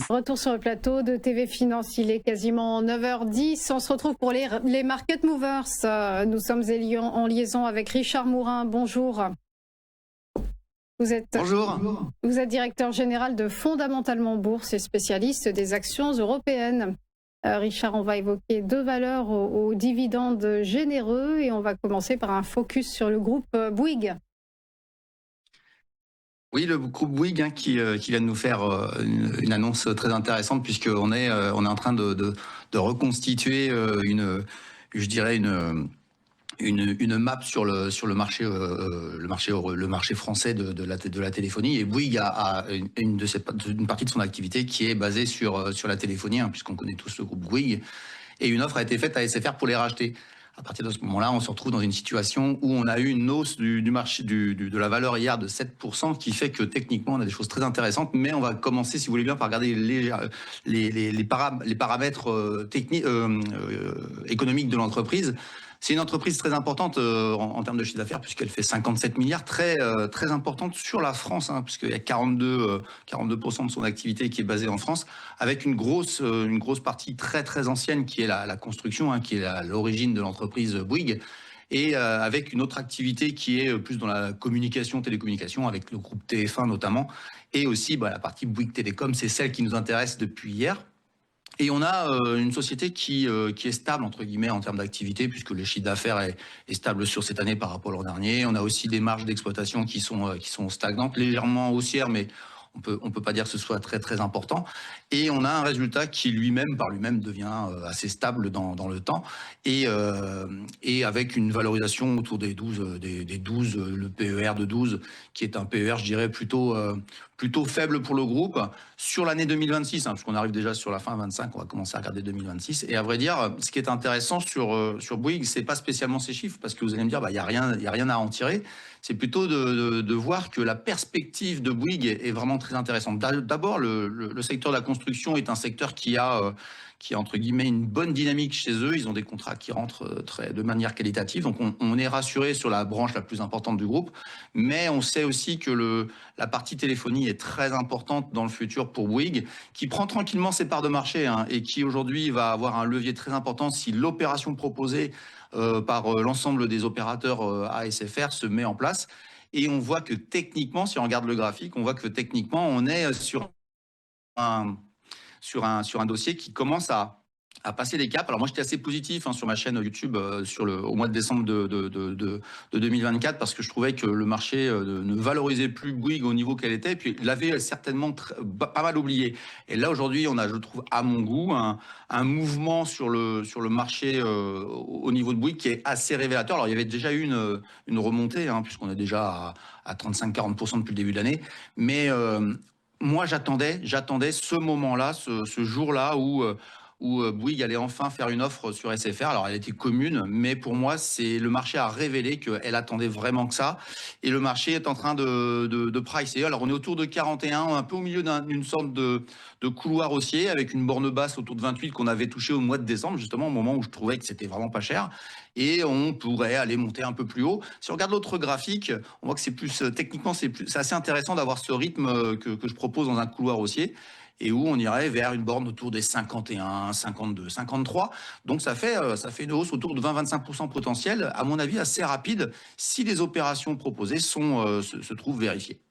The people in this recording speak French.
Retour sur le plateau de TV Finance, il est quasiment 9h10. On se retrouve pour les Market Movers. Nous sommes en liaison avec Richard Mourin. Bonjour. Bonjour. Vous êtes directeur général de Fondamentalement Bourse et spécialiste des actions européennes. Richard, on va évoquer deux valeurs aux dividendes généreux et on va commencer par un focus sur le groupe Bouygues. Oui, le groupe Bouygues qui vient de nous faire une annonce très intéressante puisqu'on est en train de reconstituer une map sur le marché français de la téléphonie, et Bouygues a une partie de son activité qui est basée sur la téléphonie, puisqu'on connaît tous le groupe Bouygues, et une offre a été faite à SFR pour les racheter. À partir de ce moment-là, on se retrouve dans une situation où on a eu une hausse du marché de la valeur hier de 7%, qui fait que techniquement, on a des choses très intéressantes. Mais on va commencer, si vous voulez bien, par regarder les paramètres techniques, économiques de l'entreprise. C'est une entreprise très importante en termes de chiffre d'affaires, puisqu'elle fait 57 milliards, très importante sur la France, puisqu'il y a 42% de son activité qui est basée en France, avec une grosse partie très ancienne qui est la construction, qui est l'origine de l'entreprise Bouygues, et avec une autre activité qui est plus dans la télécommunication, avec le groupe TF1 notamment, et aussi la partie Bouygues Télécom, c'est celle qui nous intéresse depuis hier. Et on a une société qui est stable, entre guillemets, en termes d'activité, puisque le chiffre d'affaires est stable sur cette année par rapport à l'an dernier. On a aussi des marges d'exploitation qui sont stagnantes, légèrement haussières, mais on peut pas dire que ce soit très important. Et on a un résultat qui par lui-même devient assez stable dans le temps, et avec une valorisation autour des 12, le PER de 12, qui est un PER, je dirais, plutôt faible pour le groupe sur l'année 2026, puisqu'on arrive déjà sur la fin 25, on va commencer à regarder 2026. Et à vrai dire, ce qui est intéressant sur Bouygues, c'est pas spécialement ces chiffres, parce que vous allez me dire, il y a rien à en tirer. C'est plutôt de voir que la perspective de Bouygues est vraiment très intéressante. D'abord, le secteur de la construction est un secteur qui a entre guillemets une bonne dynamique chez eux. Ils ont des contrats qui rentrent de manière qualitative. Donc on est rassuré sur la branche la plus importante du groupe. Mais on sait aussi que la partie téléphonie est très importante dans le futur pour Bouygues, qui prend tranquillement ses parts de marché, et qui aujourd'hui va avoir un levier très important si l'opération proposée par l'ensemble des opérateurs à SFR se met en place. Et on voit que techniquement, si on regarde le graphique, on voit que techniquement, on est sur un dossier qui commence à passer des caps. Alors moi, j'étais assez positif sur ma chaîne YouTube au mois de décembre de 2024, parce que je trouvais que le marché ne valorisait plus Bouygues au niveau qu'elle était, et puis il l'avait certainement pas mal oublié. Et là, aujourd'hui, on a, je trouve, à mon goût, un mouvement sur le marché au niveau de Bouygues qui est assez révélateur. Alors, il y avait déjà eu une remontée, puisqu'on est déjà à 35-40% depuis le début de l'année, mais moi, j'attendais ce moment-là, ce jour-là où Bouygues allait enfin faire une offre sur SFR. Alors, elle était commune, mais pour moi, le marché a révélé qu'elle attendait vraiment que ça. Et le marché est en train de pricer. Alors, on est autour de 41, un peu au milieu d'une sorte de couloir haussier, avec une borne basse autour de 28 qu'on avait touché au mois de décembre, justement, au moment où je trouvais que c'était vraiment pas cher. Et on pourrait aller monter un peu plus haut. Si on regarde l'autre graphique, on voit que techniquement, c'est assez intéressant d'avoir ce rythme que je propose dans un couloir haussier, et où on irait vers une borne autour des 51, 52, 53. Donc ça fait une hausse autour de 20-25% potentielle, à mon avis assez rapide, si les opérations proposées se trouvent vérifiées.